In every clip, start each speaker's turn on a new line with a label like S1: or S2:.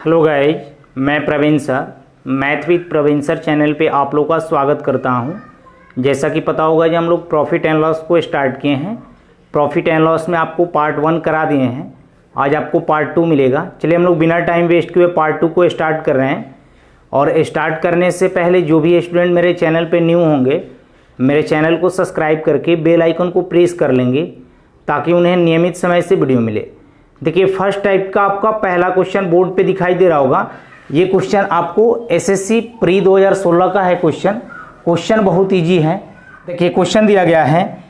S1: Hello guys, मैं Praveen sir math with Praveen sir channel पे आप लोग का स्वागत करता हूं। जैसा कि पता होगा कि हम लोग प्रॉफिट एंड लॉस को स्टार्ट किए हैं। प्रॉफिट एंड लॉस में आपको पार्ट 1 करा दिए हैं, आज आपको पार्ट 2 मिलेगा। चलिए हम लोग बिना टाइम वेस्ट किए पार्ट 2 को स्टार्ट कर रहे हैं। और स्टार्ट करने से पहले जो भी स्टूडेंट मेरे चैनल पर न्यू होंगे, मेरे चैनल को सब्सक्राइब करके बेल आइकन को प्रेस कर लेंगे ताकि उन्हें नियमित समय से वीडियो मिले। देखिए फर्स्ट टाइप का आपका पहला क्वेश्चन बोर्ड पे दिखाई दे रहा होगा। ये क्वेश्चन आपको एसएससी प्री 2016 का है। क्वेश्चन बहुत इजी है। देखिए क्वेश्चन दिया गया है,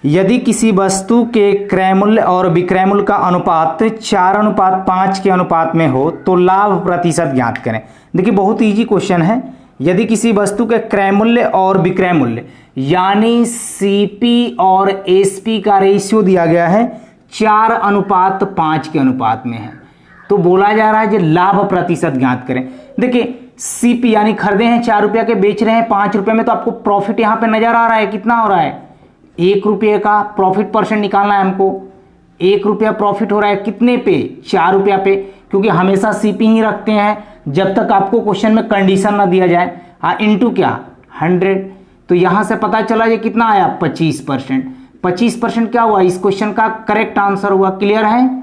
S1: यदि किसी वस्तु के क्रय मूल्य और विक्रय मूल्य का अनुपात 4:5 के अनुपात में हो तो लाभ प्रतिशत ज्ञात करें। देखिए बहुत इजी क्वेश्चन है। यदि किसी वस्तु के क्रय मूल्य और विक्रय मूल्य यानी सीपी और एसपी का रेशियो दिया गया है 4:5 के अनुपात में है, तो बोला जा रहा है कि लाभ प्रतिशत ज्ञात करें। देखिए सीपी यानी खरीदे हैं 4 रुपये के, बेच रहे हैं 5 रुपये में, तो आपको प्रॉफिट यहां पे नजर आ रहा है। कितना हो रहा है? 1 रुपये का प्रॉफिट परसेंट निकालना है हमको। 1 रुपया प्रॉफिट हो रहा है कितने पे? 4 रुपया पे, क्योंकि हमेशा सीपी ही रखते हैं जब तक आपको क्वेश्चन में कंडीशन ना दिया जाए। हाँ, इंटू क्या? 100। तो यहां से पता चला ये कितना आया? 25%। 25% क्या हुआ? इस क्वेश्चन का करेक्ट आंसर हुआ। क्लियर है?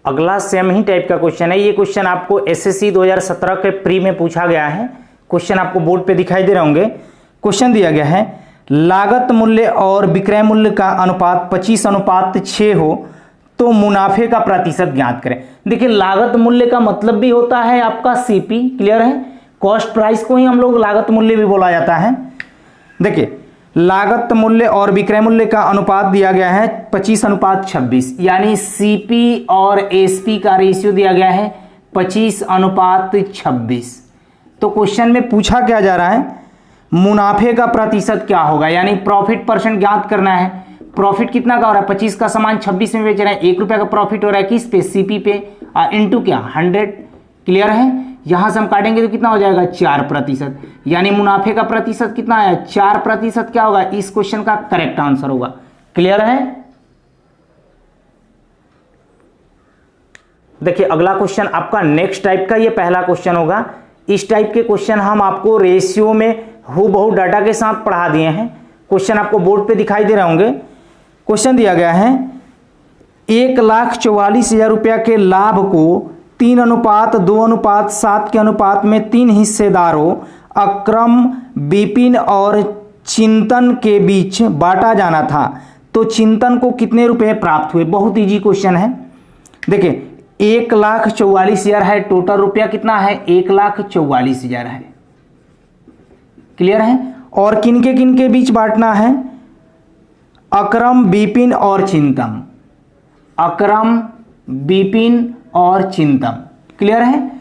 S1: अगला सेम ही टाइप का क्वेश्चन है। ये क्वेश्चन आपको एसएससी 2017 के प्री में पूछा गया है। क्वेश्चन आपको बोर्ड पे दिखाई दे रहे होंगे। क्वेश्चन दिया गया है, लागत मूल्य और विक्रय मूल्य का अनुपात 25:6 हो तो मुनाफे का प्रतिशत ज्ञात करें। देखिए लागत मूल्य का मतलब भी होता है आपका सीपी। क्लियर है? कॉस्ट प्राइस को ही हम लोग लागत मूल्य भी बोला जाता है। देखिए लागत मूल्य और विक्रय मूल्य का अनुपात दिया गया है 25:26, यानी सीपी और एसपी का रेशियो दिया गया है 25:26। तो क्वेश्चन में पूछा क्या जा रहा है? मुनाफे का प्रतिशत क्या होगा, यानी प्रॉफिट परसेंट ज्ञात करना है। प्रॉफिट कितना का हो रहा है? 25 का सामान 26 में बेच रहे हैं, 1 रुपया का प्रॉफिट हो रहा है किस पे? सीपी पे। इंटू क्या? 100। क्लियर है? यहां से हम काटेंगे तो कितना हो जाएगा? 4%, यानी मुनाफे का प्रतिशत कितना आया? 4%। क्या होगा? इस क्वेश्चन का करेक्ट आंसर होगा। क्लियर है? देखिए अगला क्वेश्चन आपका नेक्स्ट टाइप का, ये पहला क्वेश्चन होगा। इस टाइप के क्वेश्चन हम आपको रेशियो में हूबहू डाटा के साथ पढ़ा दिए हैं। क्वेश्चन आपको बोर्ड पे दिखाई दे रहे होंगे। क्वेश्चन दिया गया है, 1,44,000 रुपया के लाभ को 3:2:7 के अनुपात में 3 हिस्सेदारों अक्रम, विपिन और चिंतन के बीच बांटा जाना था, तो चिंतन को कितने रुपए प्राप्त हुए? बहुत इजी क्वेश्चन है। देखिए 1,44,000 है, टोटल रुपया कितना है? 1,44,000 है। क्लियर है? और किनके किनके बीच बांटना है? अक्रम, विपिन और चिंतन। अक्रम, विपिन और चिंतन। क्लियर है?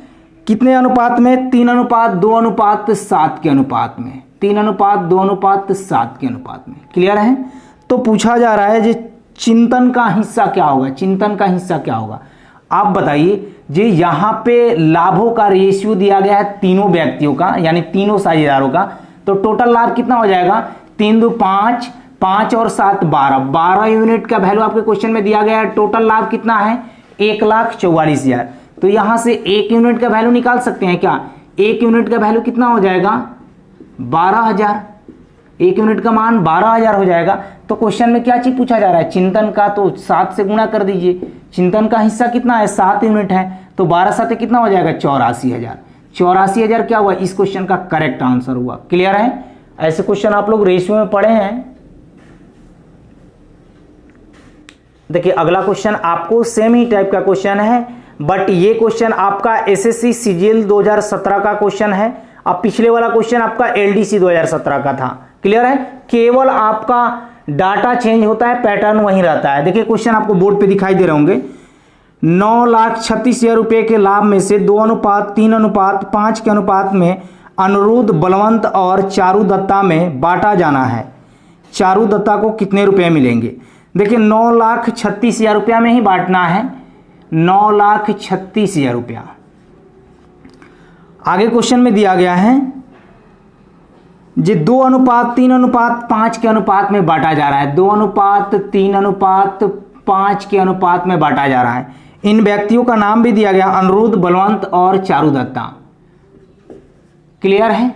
S1: कितने अनुपात में? 3:2:7 के अनुपात में। 3:2:7 के अनुपात में। क्लियर है? तो पूछा जा रहा है जी चिंतन का हिस्सा क्या होगा? चिंतन का हिस्सा क्या होगा आप बताइए जी। यहां पे लाभों का रेशियो दिया गया है तीनों व्यक्तियों का, यानी तीनों साझेदारों का, तो टोटल लाभ कितना हो जाएगा? 3 2 5, 5 और 7 12, 12 यूनिट का वैल्यू आपके क्वेश्चन में दिया गया है। टोटल लाभ कितना है? 1,44,000। तो यहां से 1 यूनिट का वैल्यू निकाल सकते हैं क्या? 1 यूनिट का वैल्यू कितना हो जाएगा? 12,000। 1 यूनिट का मान 12,000 हो जाएगा। तो क्वेश्चन में क्या चीज पूछा जा रहा है? चिंतन का, तो 7 से गुणा कर दीजिए। चिंतन का हिस्सा कितना है? 7 यूनिट है, तो 12 7 कितना हो जाएगा? 84,000। 84,000 क्या हुआ? इस क्वेश्चन का करेक्ट आंसर हुआ। क्लियर है? ऐसे क्वेश्चन आप लोग रेशियो में पढ़े हैं। देखिए अगला क्वेश्चन आपको सेम ही टाइप का क्वेश्चन है, बट ये क्वेश्चन आपका एसएससी सीजीएल 2017 का क्वेश्चन है। अब पिछले वाला क्वेश्चन आपका एलडीसी 2017 का था। क्लियर है? केवल आपका डाटा चेंज होता है, पैटर्न वही रहता है। देखिए क्वेश्चन आपको बोर्ड पे दिखाई दे रहे होंगे। 9,36,000 रुपये के लाभ में से 2:3:5 के अनुपात में अनिरुद्ध, बलवंत और चारुदत्ता में बांटा जाना है। चारुदत्ता को कितने रुपए मिलेंगे? देखिए 9,36,000 रुपया में ही बांटना है। 9,36,000 रुपया। आगे क्वेश्चन में दिया गया है ये 2:3:5 के अनुपात में बांटा जा रहा है, 2:3:5 के अनुपात में बांटा जा रहा है। इन व्यक्तियों का नाम भी दिया गया, अनिरुद्ध, बलवंत और चारुदत्ता। क्लियर है?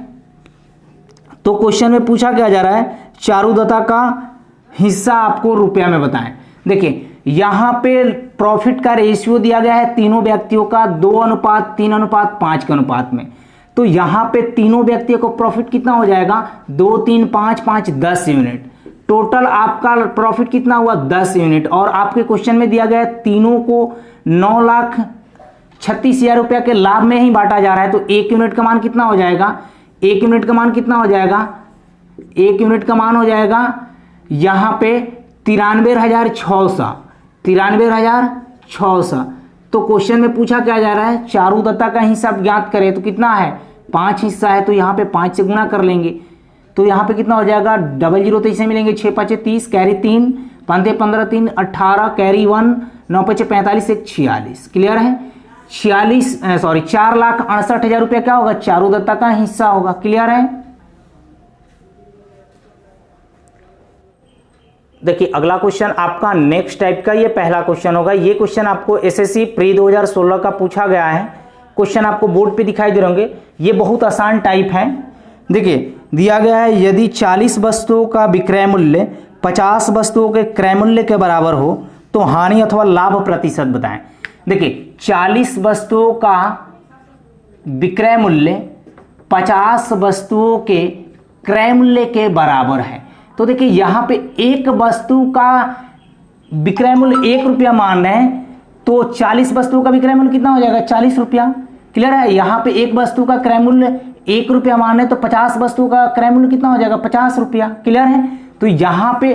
S1: तो क्वेश्चन में पूछा क्या जा रहा है, चारुदत्ता का हिस्सा आपको रुपया में बताएं। देखिए यहां पे प्रॉफिट का रेशियो दिया गया है तीनों व्यक्तियों का 2:3:5 के अनुपात में। तो यहां पे तीनों व्यक्तियों को प्रॉफिट कितना हो जाएगा, 2, 3, 5, 5, 10 यूनिट। टोटल आपका प्रॉफिट कितना हुआ, 10 यूनिट। और आपके क्वेश्चन में दिया गया है तीनों को 9,36,000 रुपया के लाभ में ही बांटा जा रहा है। तो 1 यूनिट का मान कितना हो जाएगा, 1 यूनिट का मान कितना हो जाएगा, 1 यूनिट का मान हो जाएगा यहां पे 93,600, 93,600। तो क्वेश्चन में पूछा क्या जा रहा है, चारुदत्ता का हिस्सा ज्ञात करें तो कितना है, 5 हिस्सा है। तो यहाँ पे 5 से गुणा कर लेंगे तो यहाँ पे कितना हो जाएगा, 00 तो इसे मिलेंगे, 6 5 30, कैरी 3, 5 15 3 18, कैरी 1, 9 5 45, 1 46। क्लियर है? 4,68,000 रुपया क्या होगा, चारुदत्ता का हिस्सा होगा। क्लियर है? देखिए अगला क्वेश्चन आपका नेक्स्ट टाइप का, ये पहला क्वेश्चन होगा। ये क्वेश्चन आपको एसएससी प्री 2016 का पूछा गया है। क्वेश्चन आपको बोर्ड पे दिखाई दे होंगे। ये बहुत आसान टाइप है। देखिए दिया गया है, यदि 40 वस्तुओं का विक्रय मूल्य 50 वस्तुओं के क्रय मूल्य के बराबर हो तो हानि अथवा लाभ प्रतिशत बताएं। देखिए 40 वस्तुओं का विक्रय मूल्य 50 वस्तुओं के क्रय मूल्य के बराबर है। तो देखिए यहां पे एक वस्तु का विक्रय मूल्य 1 रुपया मान रहे हैं, तो 40 वस्तुओं का विक्रय मूल्य कितना हो जाएगा, 40 रुपया। क्लियर है? यहां पे एक वस्तु का क्रय मूल्य 1 रुपया मान रहे हैं, तो 50 वस्तुओं का क्रय मूल्य कितना हो जाएगा, 50 रुपया। क्लियर है? तो यहां पे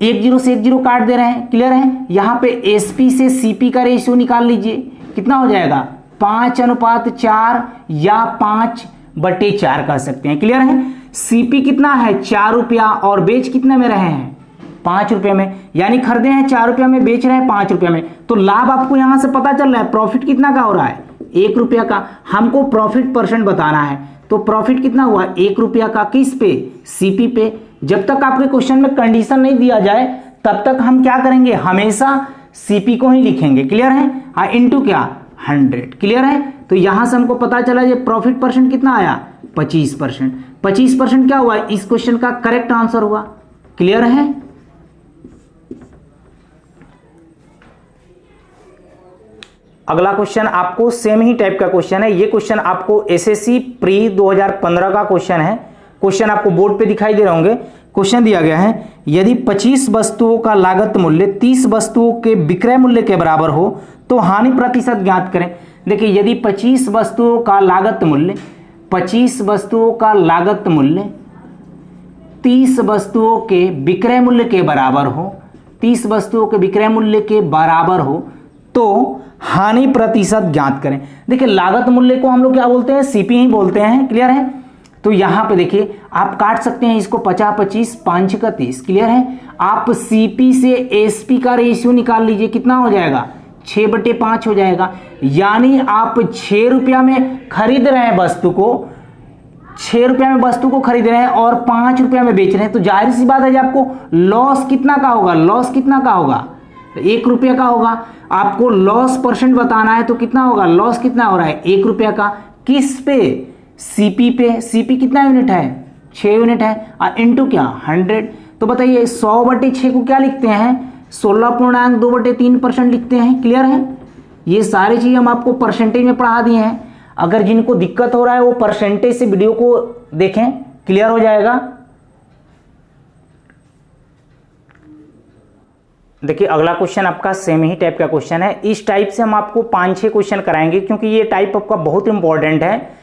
S1: 1 0 से 1 0 काट दे रहे हैं। क्लियर है? यहां पे एसपी से सीपी का रेशियो निकाल लीजिए, कितना हो जाएगा, 5:4 या 5/4 कह सकते हैं। क्लियर है? सीपी कितना है, 4 रुपया, और बेच कितने में रहे हैं, 5 रुपये में। यानी खरीदे हैं 4 रुपया में, बेच रहे हैं 5 रुपया में। तो लाभ आपको यहां से पता चल रहा है, प्रॉफिट कितना का हो रहा है, 1 रुपया का। हमको प्रॉफिट परसेंट बताना है, तो प्रॉफिट कितना हुआ, 1 रुपया का। किस पे, सीपी पे। जब तक आपके क्वेश्चन में कंडीशन नहीं दिया जाए तब तक हम क्या करेंगे, हमेशा सीपी को ही लिखेंगे। क्लियर है? इनटू क्या, 100। क्लियर है? तो यहां से हमको पता चला ये प्रॉफिट परसेंट कितना आया, 25%। 25% क्या हुआ, इस क्वेश्चन का करेक्ट आंसर हुआ। क्लियर है? अगला क्वेश्चन आपको सेम ही टाइप का क्वेश्चन है। ये क्वेश्चन आपको एसएससी प्री 2015 का क्वेश्चन है। क्वेश्चन आपको बोर्ड पे दिखाई दे रहे होंगे। क्वेश्चन दिया गया है, यदि 25 वस्तुओं का लागत मूल्य 30 वस्तुओं के विक्रय मूल्य के बराबर हो तो हानि प्रतिशत ज्ञात करें। देखिए यदि 25 वस्तुओं का लागत मूल्य 30 वस्तुओं के विक्रय मूल्य के बराबर हो, 30 वस्तुओं के विक्रय मूल्य के बराबर हो तो हानि प्रतिशत ज्ञात करें। देखिए लागत मूल्य को हम लोग क्या बोलते हैं, सीपी ही बोलते हैं। क्लियर है? तो यहां पे देखिए आप काट सकते हैं इसको, 50 25 5 का 30। क्लियर है? आप सीपी से एसपी का रेशियो निकाल लीजिए, कितना हो जाएगा, 6/5 हो जाएगा। यानी आप 6 रुपया में खरीद रहे हैं वस्तु को, 6 रुपया में वस्तु को खरीद रहे हैं और 5 रुपया में बेच रहे हैं। तो जाहिर सी बात है कि आपको लॉस कितना का होगा, लॉस कितना का होगा, 1 रुपया का होगा। आपको लॉस परसेंट बताना है तो कितना होगा, लॉस कितना हो रहा है, 1 रुपया का। किस पे, सीपी पे। सीपी कितना यूनिट है, 6 यूनिट है, इनटू क्या, 100। तो बताइए 100/6 को क्या लिखते हैं, 16.2/3% लिखते हैं। क्लियर है? ये सारी चीज हम आपको परसेंटेज में पढ़ा दिए हैं। अगर जिनको दिक्कत हो रहा है वो परसेंटेज से वीडियो को देखें, क्लियर हो जाएगा। देखिए अगला क्वेश्चन आपका सेम ही टाइप का क्वेश्चन है। इस टाइप से हम आपको 5-6 क्वेश्चन कराएंगे क्योंकि ये टाइप आपका बहुत इंपॉर्टेंट है।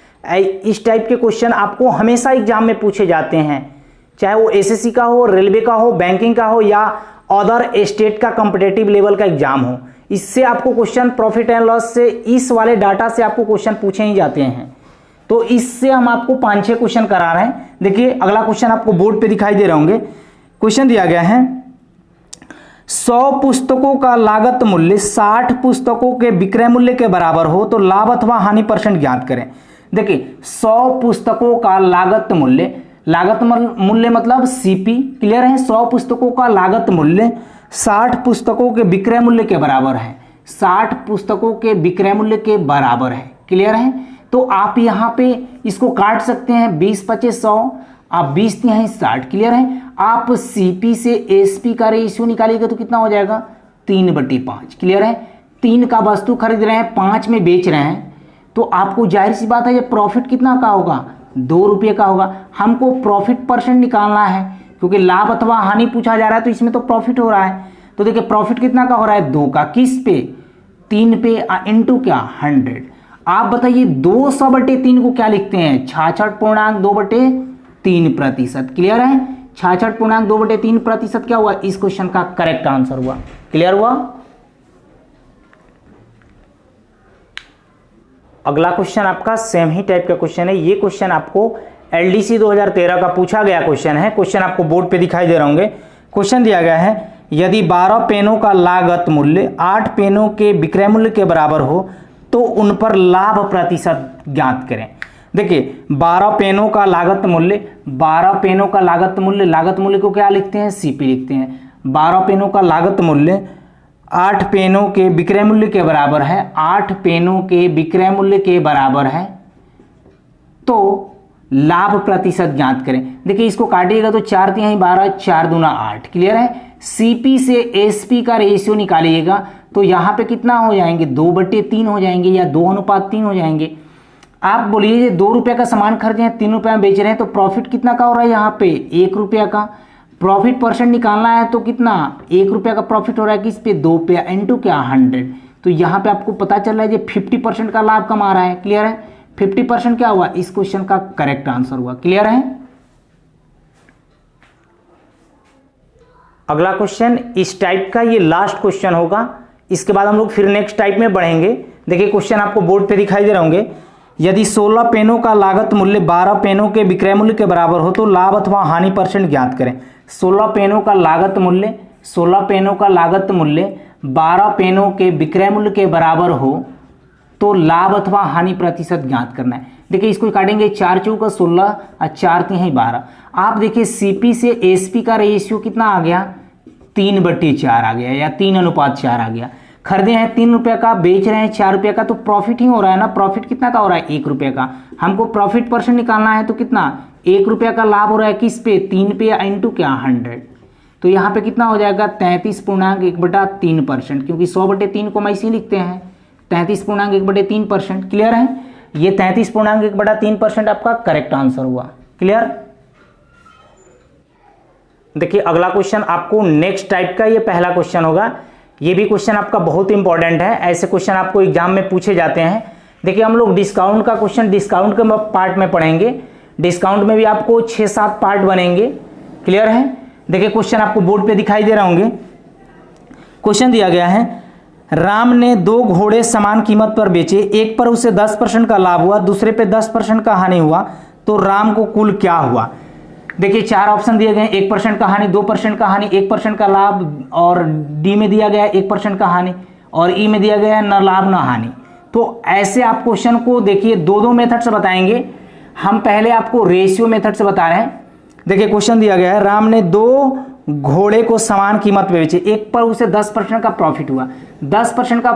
S1: इस टाइप के क्वेश्चन आपको हमेशा एग्जाम में पूछे जाते हैं, चाहे वो एसएससी का हो, रेलवे का हो, बैंकिंग का हो या अदर स्टेट का कॉम्पिटिटिव लेवल का एग्जाम हो। इससे आपको क्वेश्चन प्रॉफिट एंड लॉस से, इस वाले डाटा से आपको क्वेश्चन पूछे ही जाते हैं। तो इससे हम आपको 5-6 क्वेश्चन करा रहे हैं। देखिए अगला क्वेश्चन आपको बोर्ड पे दिखाई दे रहे होंगे। क्वेश्चन दिया गया है, 100 पुस्तकों का लागत मूल्य 60 पुस्तकों के विक्रय मूल्य के बराबर हो तो लाभ अथवा हानि परसेंट ज्ञात करें। देखिए 100 पुस्तकों का लागत मूल्य लागत मूल्य मतलब सीपी, क्लियर है। 100 पुस्तकों का लागत मूल्य 60 पुस्तकों के विक्रय मूल्य के बराबर है, 60 पुस्तकों के विक्रय मूल्य के बराबर है, क्लियर है। तो आप यहाँ पे इसको काट सकते हैं, 20 25 100, आप 20 यहाँ 60, क्लियर है। आप सीपी से एसपी का रेशियो निकालिएगा तो कितना हो जाएगा 3/5, क्लियर है। 3 का वस्तु खरीद रहे हैं, 5 में बेच रहे हैं, तो आपको जाहिर सी बात है ये प्रॉफिट कितना का होगा, 2 रुपये का होगा। हमको प्रॉफिट परसेंट निकालना है क्योंकि लाभ अथवा हानि पूछा जा रहा है, तो इसमें तो प्रॉफिट हो रहा है। तो देखिए प्रॉफिट कितना का हो रहा है, 2 का, किस पे, 3 पे, इंटू क्या 100। आप बताइए 200/3 को क्या लिखते हैं, 66.2/3%, क्लियर है। 66.2/3% क्या हुआ, इस क्वेश्चन का करेक्ट आंसर हुआ, क्लियर हुआ। अगला क्वेश्चन आपका सेम ही टाइप का क्वेश्चन है। ये क्वेश्चन आपको एलडीसी 2013 का पूछा गया क्वेश्चन है। क्वेश्चन आपको बोर्ड पे दिखाई दे रहे होंगे। क्वेश्चन दिया गया है, यदि 12 पेनों का लागत मूल्य 8 पेनों के विक्रय मूल्य के बराबर हो तो उन पर लाभ प्रतिशत ज्ञात करें। देखिए 12 पेनों का लागत मूल्य, 12 पेनों का लागत मूल्य को क्या लिखते हैं, सीपी लिखते हैं। 12 पेनों का लागत मूल्य 8 पेनों के विक्रय मूल्य के बराबर है, 8 पेनों के विक्रय मूल्य के बराबर है, तो लाभ प्रतिशत ज्ञात करें। देखिए इसको काटिएगा तो 4 तिहाई 12, 4 दूना 8, क्लियर है। सीपी से एसपी का रेशियो निकालिएगा तो यहाँ पे कितना हो जाएंगे, 2/3 हो जाएंगे या 2:3 हो जाएंगे। आप बोलिए 2 रुपये का सामान खरीदे हैं, 3 रुपये में बेच रहे हैं, तो प्रॉफिट कितना का हो रहा है, यहाँ पे 1 रुपया का। प्रॉफिट परसेंट निकालना है तो कितना, 1 रुपया का प्रॉफिट हो रहा है, किस पे, 2 पे, इंटू क्या 100। तो यहाँ पे आपको पता चल रहा है ये 50% का लाभ कमा रहा है, क्लियर है। 50% क्या हुआ, इस क्वेश्चन का करेक्ट आंसर हुआ, क्लियर है। अगला क्वेश्चन इस टाइप का, ये लास्ट क्वेश्चन होगा, इसके बाद हम लोग फिर नेक्स्ट टाइप में बढ़ेंगे। देखिए क्वेश्चन आपको बोर्ड पे दिखाई दे रहे होंगे, यदि 16 पेनों का लागत मूल्य 12 पेनों के विक्रय मूल्य के बराबर हो तो लाभ अथवा हानि परसेंट ज्ञात करें। 16 पेनों का लागत मूल्य, 16 पेनों का लागत मूल्य 12 पेनों के विक्रय मूल्य के बराबर हो तो लाभ अथवा हानि प्रतिशत ज्ञात करना है। देखिए इसको काटेंगे, 4 चौका 16 और 4 तिहाई 12। आप देखिए सीपी से एसपी का रेशियो कितना आ गया, 3/4 आ गया या 3:4 आ गया। खरीदे हैं 3 रुपये का, बेच रहे हैं 4 रुपये का, तो प्रॉफिट ही हो रहा है ना। प्रॉफिट कितना का हो रहा है, 1 रुपये का। हमको प्रॉफिट परसेंट निकालना है तो कितना, 1 रुपये का लाभ हो रहा है, किस पे, 3 पे, इंटू क्या 100। तो यहाँ पे कितना हो जाएगा, 33.1/3%, क्योंकि 100/3 को हम ऐसे ही लिखते हैं, 33.1/3%, क्लियर है। ये 33.1/3% आपका करेक्ट आंसर हुआ, क्लियर। देखिए अगला क्वेश्चन आपको नेक्स्ट टाइप का, ये पहला क्वेश्चन होगा। ये भी क्वेश्चन आपका बहुत इंपॉर्टेंट है, ऐसे क्वेश्चन आपको एग्जाम में पूछे जाते हैं। देखिए हम लोग डिस्काउंट का क्वेश्चन डिस्काउंट के पार्ट में पढ़ेंगे। डिस्काउंट में भी आपको 6-7 पार्ट बनेंगे, क्लियर है। देखिए क्वेश्चन आपको बोर्ड पे दिखाई दे रहे होंगे। क्वेश्चन दिया गया है, राम ने 2 घोड़े समान कीमत पर बेचे, एक पर उसे 10% का लाभ हुआ, दूसरे पे 10% का हानि हुआ, तो राम को कुल क्या हुआ। देखिए 4 ऑप्शन दिए गए, 1% का हानि, 2% का हानि, 1% का लाभ, और डी में दिया गया 1% का हानि, और ई में दिया गया न लाभ न हानि। तो ऐसे आप क्वेश्चन को देखिए 2 मेथड से बताएंगे। हम पहले आपको रेशियो मेथड से बता रहे हैं। देखिए क्वेश्चन दिया गया है, राम ने 2 घोड़े को समान कीमत पे बेचे, एक पर उसे 10% का प्रॉफिट हुआ। 10% का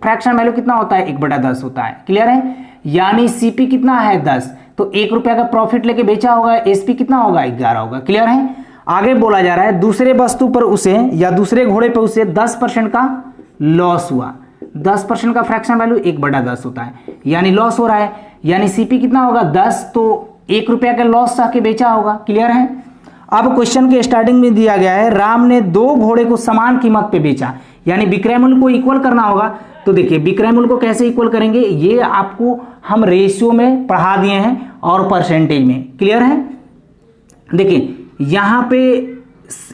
S1: फ्रैक्शन वैल्यू कितना होता है, 1/10 होता है, क्लियर है। यानी सीपी कितना है, 10, तो 1 रुपया का प्रॉफिट लेके बेचा होगा, एसपी कितना होगा, 11 होगा, क्लियर है। आगे बोला जा रहा है, दूसरे वस्तु पर उसे या दूसरे घोड़े पर उसे 10% का लॉस हुआ। 10% का फ्रैक्शन वैल्यू 1/10 होता है, यानी लॉस हो रहा है, यानी सीपी कितना होगा, 10, तो 1 रुपया का लॉस आके बेचा होगा, क्लियर है। अब क्वेश्चन के स्टार्टिंग में दिया गया है, राम ने 2 घोड़े को समान कीमत पे बेचा, यानी विक्रय मूल्य को इक्वल करना होगा। तो देखिए विक्रय मूल्य को कैसे इक्वल करेंगे, ये आपको हम रेशियो में पढ़ा दिए हैं और परसेंटेज में, क्लियर है। देखिए यहाँ पे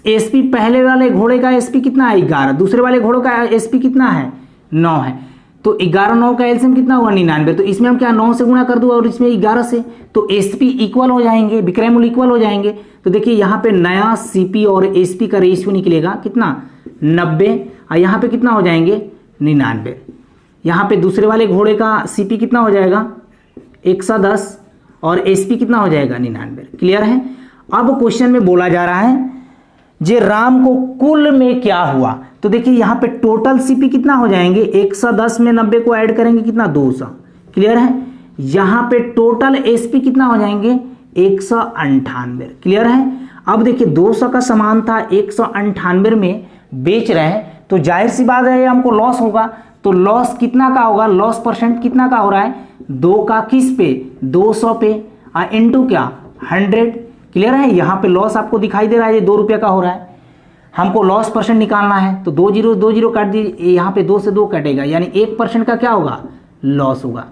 S1: एसपी, पहले वाले घोड़े का एसपी कितना है, 11, दूसरे वाले घोड़ों का एसपी कितना है, 9 है, तो 11 9 का एलसीएम कितना हुआ, 99। तो इसमें हम क्या 9 से गुणा कर दूं और इसमें 11 से, तो एसपी इक्वल हो जाएंगे, विक्रय मूल्य इक्वल हो जाएंगे। तो देखिए यहाँ पे नया सीपी और एसपी का रेशियो निकलेगा कितना, 90, और यहाँ पे कितना हो जाएंगे, 99। यहाँ पे दूसरे वाले घोड़े का सीपी कितना हो जाएगा, 110, और एसपी कितना हो जाएगा, 99, क्लियर है। अब क्वेश्चन में बोला जा रहा है जे राम को कुल में क्या हुआ। तो देखिए यहां पे टोटल सीपी कितना हो जाएंगे, 110 में 90 को ऐड करेंगे कितना 200, क्लियर है। यहां पे टोटल एसपी कितना हो जाएंगे 198, क्लियर है। अब देखिए 200 का सामान था 198 में बेच रहे हैं, तो जाहिर सी बात है हमको लॉस होगा। तो लॉस कितना का होगा, लॉस परसेंट कितना का हो रहा है, 2 का किस पे 200 पे इनटू क्या 100, क्लियर है। यहाँ पे लॉस आपको दिखाई दे रहा है, ये 2 रुपये का हो रहा है, हमको लॉस परसेंट निकालना है। तो 2 जीरो काट दीजिए, यहाँ पे 2 से 2 कटेगा, यानी 1% का क्या होगा लॉस होगा,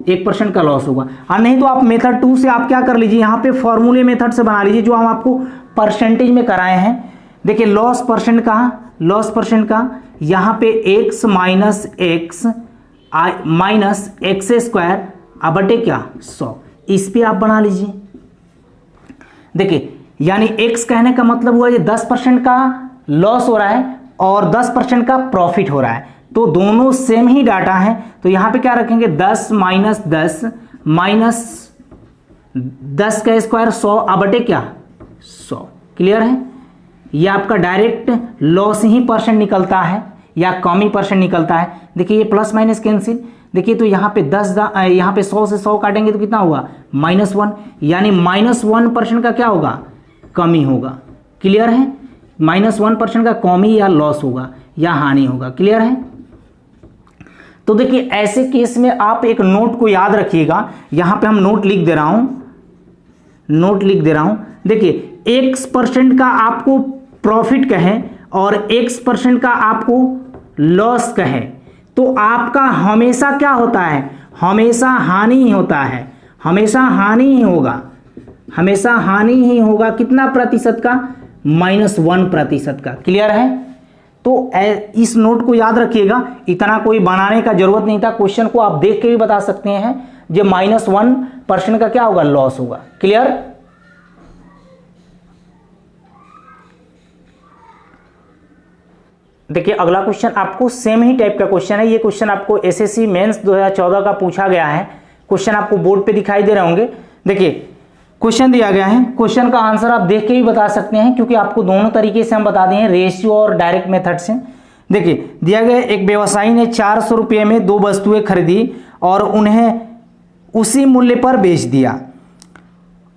S1: 1% का लॉस होगा। और नहीं तो आप मेथड 2 से आप क्या कर लीजिए, यहाँ पे फॉर्मूले मेथड से बना लीजिए जो हम आपको परसेंटेज में कराए हैं। देखिए लॉस परसेंट का यहाँ पे x माइनस एक्स स्क्वायर बटे क्या 100, इस पे आप बना लीजिए। देखिए यानी x कहने का मतलब हुआ ये 10% का लॉस हो रहा है और 10% का प्रॉफिट हो रहा है, तो दोनों सेम ही डाटा है। तो यहां पे क्या रखेंगे 10 माइनस 10 का स्क्वायर 100 बटे क्या 100, क्लियर है। ये आपका डायरेक्ट लॉस ही परसेंट निकलता है या कम ही परसेंट निकलता है। देखिए ये प्लस माइनस कैंसिल, देखिए तो यहाँ पे 100 से 100 काटेंगे तो कितना हुआ -1, यानी -1% का क्या होगा कमी होगा, क्लियर है। -1% का कमी या लॉस होगा या हानि होगा, क्लियर है। तो देखिए ऐसे केस में आप एक नोट को याद रखिएगा, यहां पे हम नोट लिख दे रहा हूं। देखिए x% का आपको प्रॉफिट कहें और x% का आपको लॉस कहें, तो आपका हमेशा क्या होता है, हमेशा हानि ही होता है, हमेशा हानि ही होगा। कितना प्रतिशत का -1% का, क्लियर है। तो इस नोट को याद रखिएगा, इतना कोई बनाने का जरूरत नहीं था, क्वेश्चन को आप देख के भी बता सकते हैं जो -1% का क्या होगा लॉस होगा, क्लियर। देखिए अगला क्वेश्चन आपको सेम ही टाइप का क्वेश्चन है। ये क्वेश्चन आपको एसएससी मेंस 2014 का पूछा गया है। क्वेश्चन आपको बोर्ड पे दिखाई दे रहे होंगे। देखिए क्वेश्चन दिया गया है, क्वेश्चन का आंसर आप देख के भी बता सकते हैं क्योंकि आपको दोनों तरीके से हम बता दिए हैं, रेशियो और डायरेक्ट मेथड से। देखिए दिया गया एक व्यवसायी ने 400 रुपये में 2 वस्तुएं खरीदी और उन्हें उसी मूल्य पर बेच दिया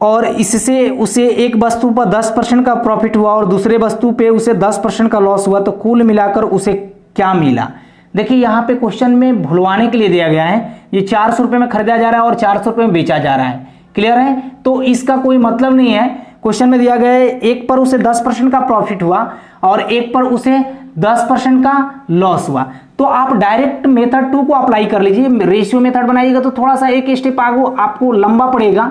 S1: और इससे उसे एक वस्तु पर 10% का प्रॉफिट हुआ और दूसरे वस्तु पे उसे 10% का लॉस हुआ, तो कुल मिलाकर उसे क्या मिला। देखिए यहाँ पे क्वेश्चन में भुलवाने के लिए दिया गया है, ये 400 रुपये में खरीदा जा रहा है और 400 रुपये में बेचा जा रहा है, क्लियर है। तो इसका कोई मतलब नहीं है। क्वेश्चन में दिया गया है एक पर उसे 10% का प्रॉफिट हुआ और एक पर उसे 10% का लॉस हुआ, तो आप डायरेक्ट मेथड 2 को अप्लाई कर लीजिए। रेशियो मेथड बनाइएगा तो थोड़ा सा एक स्टेप आगे आपको लंबा पड़ेगा,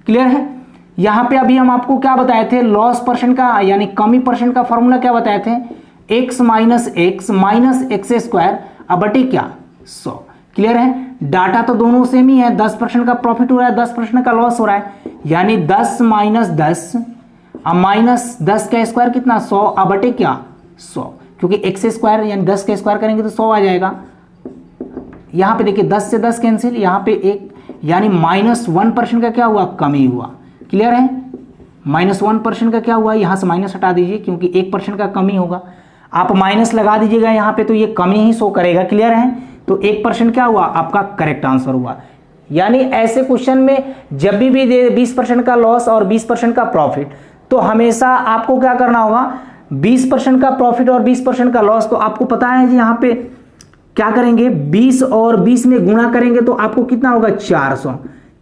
S1: क्लियर है। यहाँ पे अभी हम आपको क्या बताए थे, लॉस परसेंट का यानी कमी परसेंट का फॉर्मूला क्या बताए थे, x माइनस एक्स स्क्वायर बटे क्या 100, क्लियर है। डाटा तो दोनों सेम ही है, 10% का प्रॉफिट हो रहा है, 10% का लॉस हो रहा है, यानी 10 माइनस 10 का स्क्वायर कितना 100 बटे क्या 100, क्योंकि x स्क्वायर यानी 10 का स्क्वायर करेंगे तो 100 आ जाएगा। यहाँ पे देखिए 10 से 10 कैंसिल, यहाँ पे 1 यानी -1% का क्या हुआ कमी हुआ, क्लियर है। -1% का क्या हुआ, यहां से माइनस हटा दीजिए क्योंकि 1% का कमी होगा, आप माइनस लगा दीजिएगा यहाँ पे तो ये कमी ही शो करेगा, क्लियर है। तो 1% क्या हुआ आपका करेक्ट आंसर हुआ। यानी ऐसे क्वेश्चन में जब भी दे 20% का लॉस और 20% का प्रॉफिट, तो हमेशा आपको क्या करना होगा, 20% का प्रॉफिट और 20% का लॉस, तो आपको पता है जी यहाँ पे क्या करेंगे, 20 और 20 में गुणा करेंगे तो आपको कितना होगा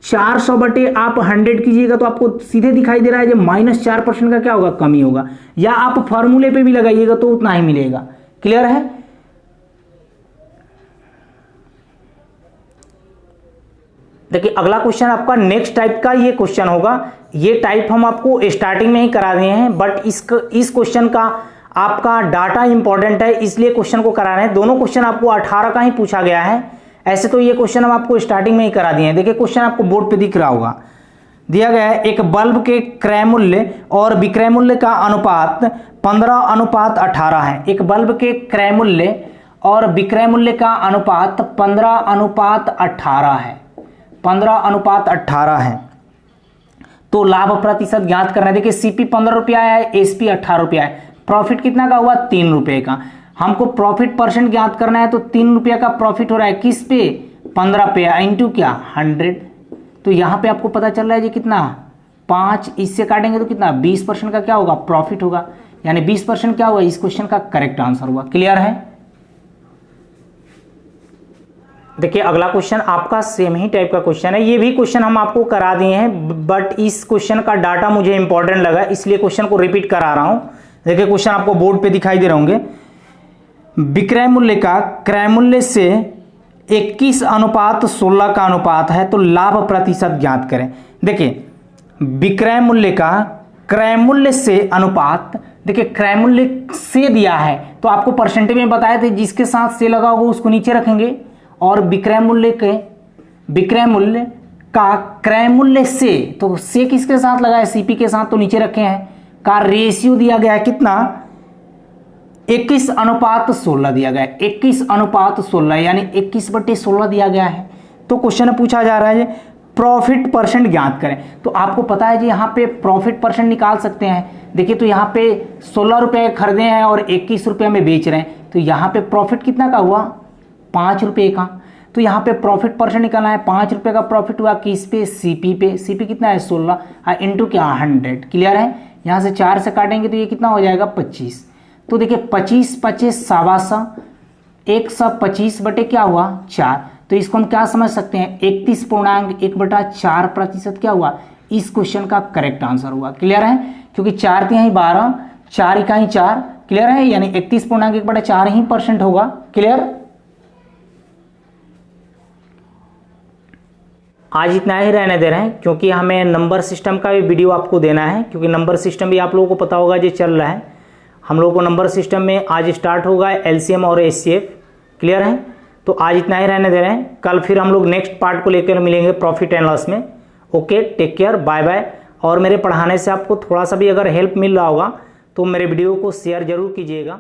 S1: 400 बटे आप 100 कीजिएगा तो आपको सीधे दिखाई दे रहा है जो -4% का क्या होगा कमी होगा, या आप फॉर्मूले पे भी लगाइएगा तो उतना ही मिलेगा, क्लियर है। देखिए अगला क्वेश्चन आपका नेक्स्ट टाइप का ये क्वेश्चन होगा। ये टाइप हम आपको स्टार्टिंग में ही करा दिए हैं, बट इस क्वेश्चन का आपका डाटा इंपॉर्टेंट है इसलिए क्वेश्चन को करा रहे हैं। दोनों क्वेश्चन आपको 18 का ही पूछा गया है, ऐसे तो ये क्वेश्चन हम आपको स्टार्टिंग में ही करा दिए हैं। देखिए क्वेश्चन आपको बोर्ड पे दिख रहा होगा, दिया गया है एक बल्ब के क्रय मूल्य और विक्रय मूल्य का अनुपात 15:18 है। एक बल्ब के क्रय मूल्य और विक्रय मूल्य का अनुपात 15:18 है, 15:18 है। तो लाभ प्रतिशत ज्ञात करना है। देखिए सीपी 15 रुपया है, एसपी 18 रुपया है, प्रॉफिट कितना का हुआ 3 रुपए का। हमको प्रॉफिट परसेंट ज्ञात करना है, तो 3 रुपया का प्रॉफिट हो रहा है किस पे 15 पे, इंटू क्या 100। तो यहाँ पे आपको पता चल रहा है जी कितना 5, इससे काटेंगे तो कितना 20% का क्या होगा प्रॉफिट होगा, यानी 20% क्या होगा इस क्वेश्चन का करेक्ट आंसर हुआ। क्लियर है। देखिए अगला क्वेश्चन आपका सेम ही टाइप का क्वेश्चन है, ये भी क्वेश्चन हम आपको करा दिए हैं, बट इस क्वेश्चन का डाटा मुझे इंपॉर्टेंट लगा इसलिए क्वेश्चन को रिपीट करा रहा हूं। देखिए क्वेश्चन आपको बोर्ड पे दिखाई दे रहे होंगे। विक्रय मूल्य का क्रय मूल्य से 21:16 का अनुपात है, तो लाभ प्रतिशत ज्ञात करें। देखिए विक्रय मूल्य का क्रय मूल्य से अनुपात, देखिए क्रय मूल्य से दिया है तो आपको परसेंटेज में बताए थे, जिसके साथ से लगा होगा उसको नीचे रखेंगे, और विक्रय मूल्य का क्रय मूल्य से, तो से किसके साथ लगा है सीपी के साथ, तो नीचे रखे हैं। का रेशियो दिया गया है कितना 21:16 दिया गया है, 21:16 यानी 21/16 दिया गया है। तो क्वेश्चन में पूछा जा रहा है प्रॉफिट परसेंट ज्ञात करें। तो आपको पता है जी यहाँ पे प्रॉफिट परसेंट निकाल सकते हैं। देखिए तो यहाँ पे 16 रुपए खरीदे हैं और 21 रुपये में बेच रहे हैं, तो यहाँ पे प्रॉफिट कितना का हुआ 5 रुपये का। तो यहाँ पे प्रॉफिट परसेंट निकालना है, 5 रुपये का प्रॉफिट हुआ किस पे सीपी पे, सीपी कितना है 16 इंटू क्या 100। क्लियर है। यहाँ से 4 से काटेंगे तो ये कितना हो जाएगा 25। तो देखिए 25 25 सवा 125 बटे क्या हुआ 4। तो इसको हम क्या समझ सकते हैं 31.1/4% क्या हुआ इस क्वेश्चन का करेक्ट आंसर हुआ। क्लियर है, क्योंकि 4 तिहाई 12, 4 इकाई 4। क्लियर है, यानी 31.1/4 ही % होगा। क्लियर। आज इतना ही रहने दे रहे हैं, क्योंकि हमें नंबर सिस्टम का भी वीडियो आपको देना है, क्योंकि नंबर सिस्टम भी आप लोगों को पता होगा जो चल रहा है। हम लोगों को नंबर सिस्टम में आज स्टार्ट होगा एलसीएम और एचसीएफ। क्लियर है, तो आज इतना ही रहने दे रहे हैं। कल फिर हम लोग नेक्स्ट पार्ट को लेकर मिलेंगे प्रॉफिट एंड लॉस में। Okay, take care, bye bye. और मेरे पढ़ाने से आपको थोड़ा सा भी अगर हेल्प मिल रहा होगा तो मेरे वीडियो को शेयर जरूर कीजिएगा।